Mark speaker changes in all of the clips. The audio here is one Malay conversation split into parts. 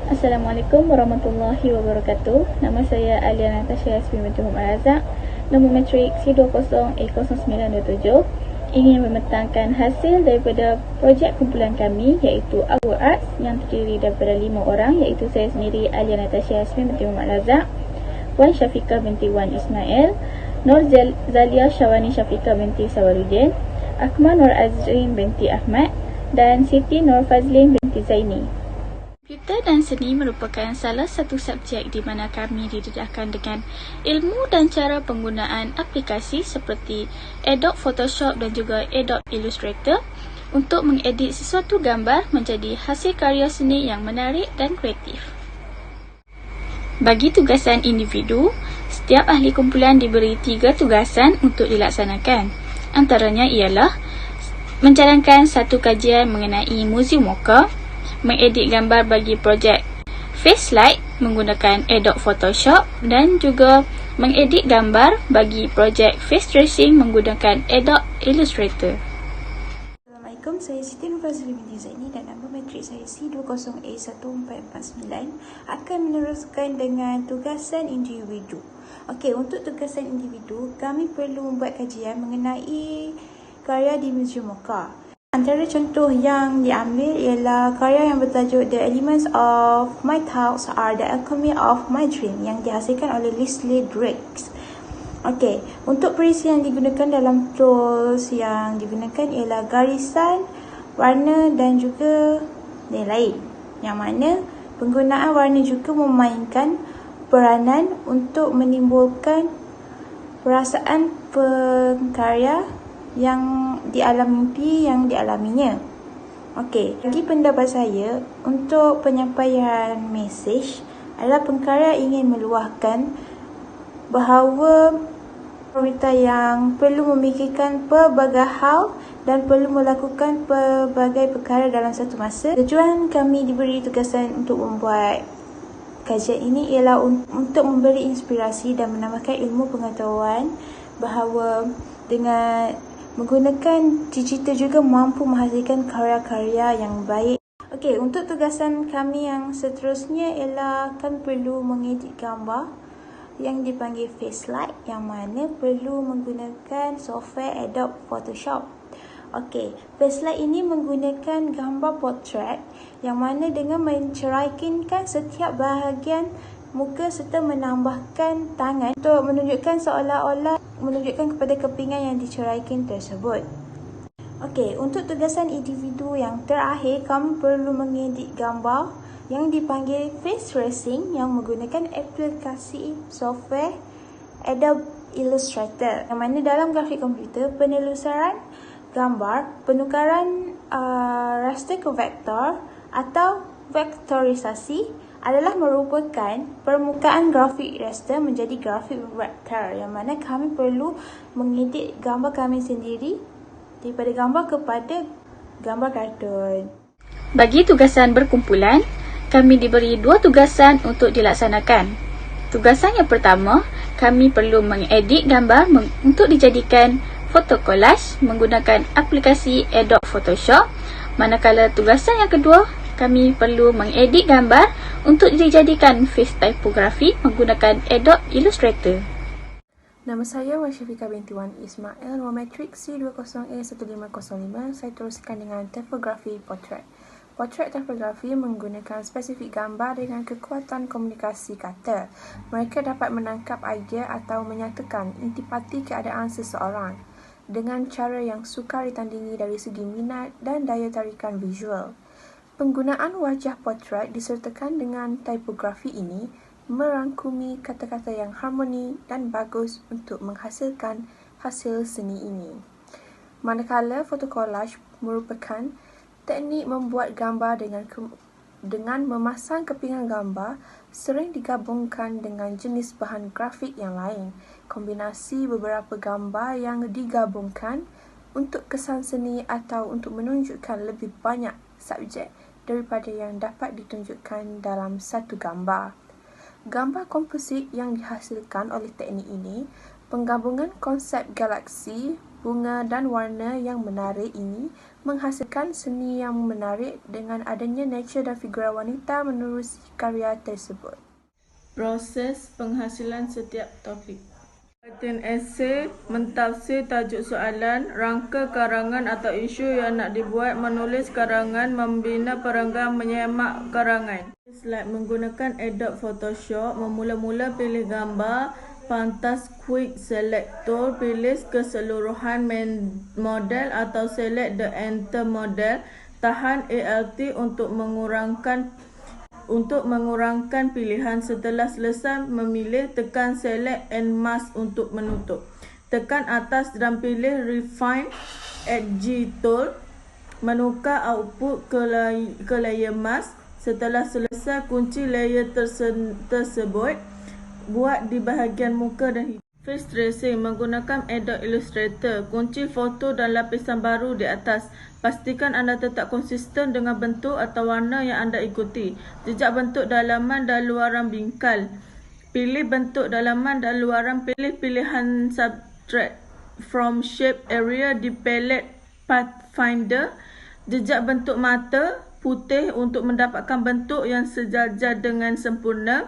Speaker 1: Assalamualaikum warahmatullahi wabarakatuh. Nama saya Alia Natasha Yasmin binti Muhammad Razak. Nombor matrik C20A0927. Ingin memetangkan hasil daripada projek kumpulan kami iaitu Our Arts yang terdiri daripada 5 orang iaitu saya sendiri Alia Natasha Yasmin binti Muhammad Razak, Wan Syafiqah binti Wan Ismail, Nur Zalia Syawani Syafiqah binti Sawarudin, Akmal Nur Azrin binti Ahmad dan Siti Nur Fazlin binti Zaini. Komputer dan seni merupakan salah satu subjek di mana kami didedahkan dengan ilmu dan cara penggunaan aplikasi seperti Adobe Photoshop dan juga Adobe Illustrator untuk mengedit sesuatu gambar menjadi hasil karya seni yang menarik dan kreatif. Bagi tugasan individu, setiap ahli kumpulan diberi 3 tugasan untuk dilaksanakan. Antaranya ialah menjalankan satu kajian mengenai Museum Walker, mengedit gambar bagi projek Face Light menggunakan Adobe Photoshop dan juga mengedit gambar bagi projek Face Tracing menggunakan Adobe Illustrator.
Speaker 2: Assalamualaikum, saya Siti Nur Fazlin binti Zaini dan nombor matrik saya C20A1449 akan meneruskan dengan tugasan individu. Okey, untuk tugasan individu, kami perlu membuat kajian mengenai karya di Museum Walker. Antara contoh yang diambil ialah karya yang bertajuk The Elements of My Thoughts Are the Alchemy of My Dream yang dihasilkan oleh Leslie Drake. Okey, untuk perisian yang digunakan dalam tools yang digunakan ialah garisan, warna dan juga lain-lain. Yang mana penggunaan warna juga memainkan peranan untuk menimbulkan perasaan pengkarya yang dialaminya. Okey, bagi pendapat saya, untuk penyampaian mesej adalah pengkarya ingin meluahkan bahawa wanita yang perlu memikirkan pelbagai hal dan perlu melakukan pelbagai perkara dalam satu masa. Tujuan kami diberi tugasan untuk membuat kajian ini ialah untuk memberi inspirasi dan menambahkan ilmu pengetahuan bahawa dengan menggunakan digital juga mampu menghasilkan karya-karya yang baik. Okey, untuk tugasan kami yang seterusnya ialah kami perlu mengedit gambar yang dipanggil Face Light yang mana perlu menggunakan software Adobe Photoshop. Okey, Face Light ini menggunakan gambar portrait yang mana dengan menceraikankan setiap bahagian muka serta menambahkan tangan untuk menunjukkan seolah-olah menunjukkan kepada kepingan yang diceraikan tersebut. Okey, untuk tugasan individu yang terakhir, kami perlu mengedit gambar yang dipanggil Face Tracing yang menggunakan aplikasi software Adobe Illustrator. Yang mana dalam grafik komputer, penelusuran gambar, penukaran raster ke vektor atau vektorisasi adalah merupakan permukaan grafik raster menjadi grafik vektor yang mana kami perlu mengedit gambar kami sendiri daripada gambar kepada gambar kartun.
Speaker 1: Bagi tugasan berkumpulan, kami diberi 2 tugasan untuk dilaksanakan. Tugasan yang pertama, kami perlu mengedit gambar untuk dijadikan foto collage menggunakan aplikasi Adobe Photoshop. Manakala tugasan yang kedua, kami perlu mengedit gambar untuk dijadikan face typography menggunakan Adobe Illustrator.
Speaker 3: Nama saya Wan Syafiqah binti Wan Ismail, nombor matrik C20A1505. Saya teruskan dengan typography portrait. Portrait typography menggunakan spesifik gambar dengan kekuatan komunikasi kata. Mereka dapat menangkap idea atau menyatakan intipati keadaan seseorang dengan cara yang sukar ditandingi dari segi minat dan daya tarikan visual. Penggunaan wajah portrait disertakan dengan typography ini merangkumi kata-kata yang harmoni dan bagus untuk menghasilkan hasil seni ini. Manakala foto collage merupakan teknik membuat gambar dengan memasang kepingan gambar sering digabungkan dengan jenis bahan grafik yang lain. Kombinasi beberapa gambar yang digabungkan untuk kesan seni atau untuk menunjukkan lebih banyak subjek daripada yang dapat ditunjukkan dalam satu gambar. Gambar komposit yang dihasilkan oleh teknik ini, penggabungan konsep galaksi, bunga dan warna yang menarik ini menghasilkan seni yang menarik dengan adanya nature dan figura wanita menerusi karya tersebut.
Speaker 4: Proses penghasilan setiap topik. Writing esei, mentafsir tajuk soalan, rangka karangan atau isu yang nak dibuat, menulis karangan, membina perenggan, menyemak karangan. Slide menggunakan Adobe Photoshop, memula-mula pilih gambar, pantas Quick Select Tool, pilih keseluruhan model atau select the entire model, tahan Alt untuk mengurangkan pilihan. Setelah selesai memilih, tekan Select and Mask untuk menutup. Tekan atas dan pilih Refine Edge Tool, menukar output ke layer mask. Setelah selesai, kunci layer tersebut, buat di bahagian muka dan hidung. Face tracing menggunakan Adobe Illustrator, kunci foto dan lapisan baru di atas. Pastikan anda tetap konsisten dengan bentuk atau warna yang anda ikuti. Jejak bentuk dalaman dan luaran bingkal. Pilih bentuk dalaman dan luaran. Pilih pilihan Subtract from Shape Area di palette Pathfinder. Jejak bentuk mata putih untuk mendapatkan bentuk yang sejajar dengan sempurna.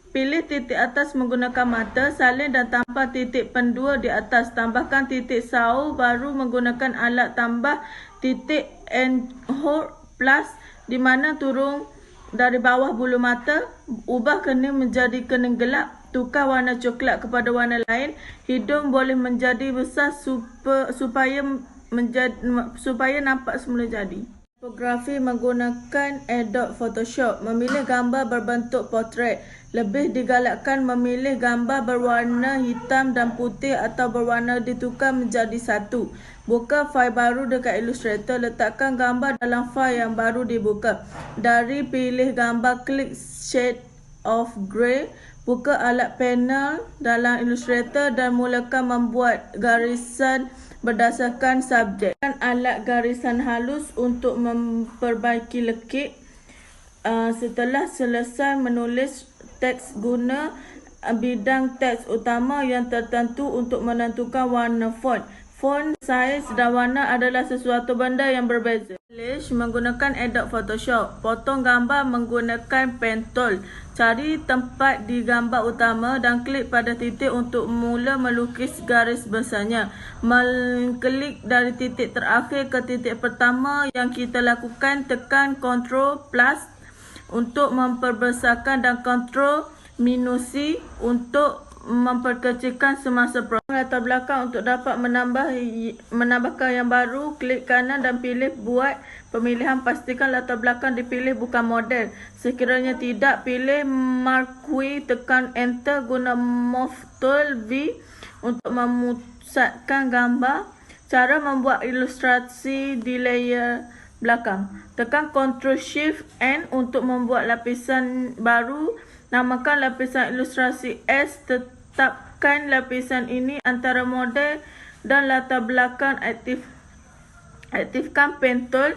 Speaker 4: Pilih titik atas menggunakan mata, salin dan tambah titik pendua di atas. Tambahkan titik saur baru menggunakan alat tambah titik and hold plus di mana turun dari bawah bulu mata. Ubah kening menjadi kening gelap. Tukar warna coklat kepada warna lain. Hidung boleh menjadi besar supaya nampak semula jadi. Tipografi menggunakan Adobe Photoshop. Memilih gambar berbentuk portrait. Lebih digalakkan memilih gambar berwarna hitam dan putih atau berwarna ditukar menjadi satu. Buka fail baru dekat Illustrator. Letakkan gambar dalam fail yang baru dibuka. Dari pilih gambar, klik Shade of Grey. Buka alat panel dalam Illustrator dan mulakan membuat garisan berdasarkan subjek. Alat garisan halus untuk memperbaiki lekik. Setelah selesai menulis teks, guna bidang teks utama yang tertentu untuk menentukan warna font. Font, saiz dan warna adalah sesuatu benda yang berbeza. Menggunakan Adobe Photoshop. Potong gambar menggunakan pen tool. Cari tempat di gambar utama dan klik pada titik untuk mula melukis garis besarnya. Klik dari titik terakhir ke titik pertama yang kita lakukan. Tekan Ctrl plus untuk memperbesarkan dan Ctrl minus C untuk memperkecilkan semasa proses. Latar belakang untuk dapat menambahkan yang baru, klik kanan dan pilih buat pemilihan. Pastikan latar belakang dipilih bukan model. Sekiranya tidak, pilih marquee, tekan enter. Guna move tool V untuk memusatkan gambar. Cara membuat ilustrasi di layer belakang. Tekan Ctrl Shift N untuk membuat lapisan baru. Namakan lapisan ilustrasi S. Tetapkan lapisan ini antara model dan latar belakang. Aktifkan pen tool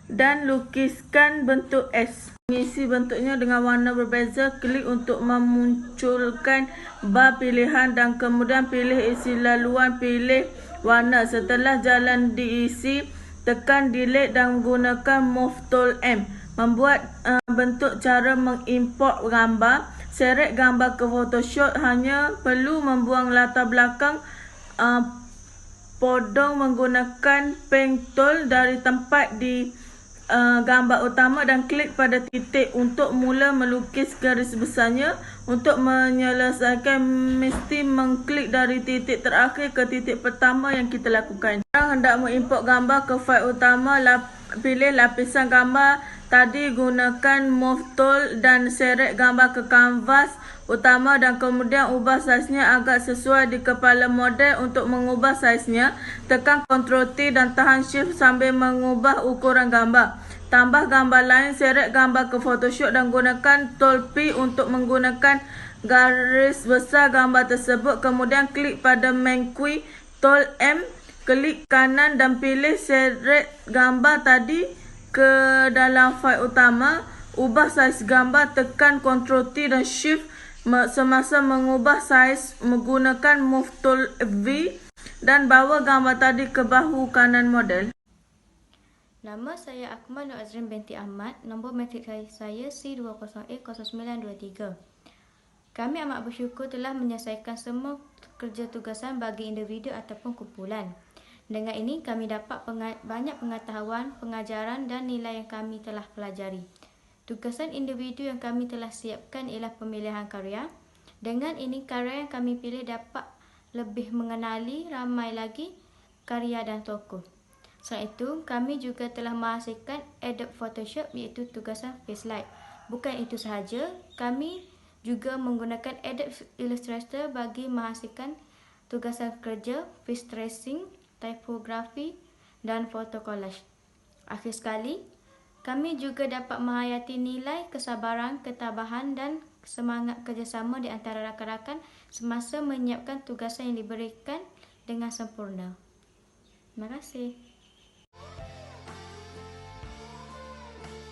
Speaker 4: dan lukiskan bentuk S. Mengisi bentuknya dengan warna berbeza. Klik untuk memunculkan bar pilihan dan kemudian pilih isi laluan. Pilih warna. Setelah jalan diisi, tekan delete dan gunakan move tool M. Membuat bentuk. Cara mengimport gambar. Seret gambar ke Photoshop. Hanya perlu membuang latar belakang. Podong menggunakan pen tool dari tempat di gambar utama dan klik pada titik untuk mula melukis garis besarnya. Untuk menyelesaikan, mesti mengklik dari titik terakhir ke titik pertama yang kita lakukan. Sekarang hendak mengimport gambar ke fail utama. Pilih lapisan gambar tadi, gunakan move tool dan seret gambar ke kanvas utama dan kemudian ubah saiznya agar sesuai di kepala model. Untuk mengubah saiznya, tekan Ctrl T dan tahan Shift sambil mengubah ukuran gambar. Tambah gambar lain, seret gambar ke Photoshop dan gunakan tool P untuk menggunakan garis besar gambar tersebut. Kemudian klik pada marquee, tool M, klik kanan dan pilih seret gambar tadi ke dalam fail utama. Ubah saiz gambar, tekan Ctrl T dan Shift semasa mengubah saiz menggunakan move tool V. Dan bawa gambar tadi ke bahu kanan model.
Speaker 5: Nama saya Akmal Nur Azrin binti Ahmad. Nombor matrik saya C20A0923. Kami amat bersyukur telah menyelesaikan semua kerja tugasan bagi individu ataupun kumpulan. Dengan ini kami dapat banyak pengetahuan, pengajaran dan nilai yang kami telah pelajari. Tugasan individu yang kami telah siapkan ialah pemilihan karya. Dengan ini karya yang kami pilih dapat lebih mengenali ramai lagi karya dan tokoh. Selain itu, kami juga telah menghasilkan Adobe Photoshop iaitu tugasan Facelight. Bukan itu sahaja, kami juga menggunakan Adobe Illustrator bagi menghasilkan tugasan kerja, face tracing, typography dan foto collage. Akhir sekali, kami juga dapat menghayati nilai kesabaran, ketabahan dan semangat kerjasama di antara rakan-rakan semasa menyiapkan tugasan yang diberikan dengan sempurna. Terima kasih.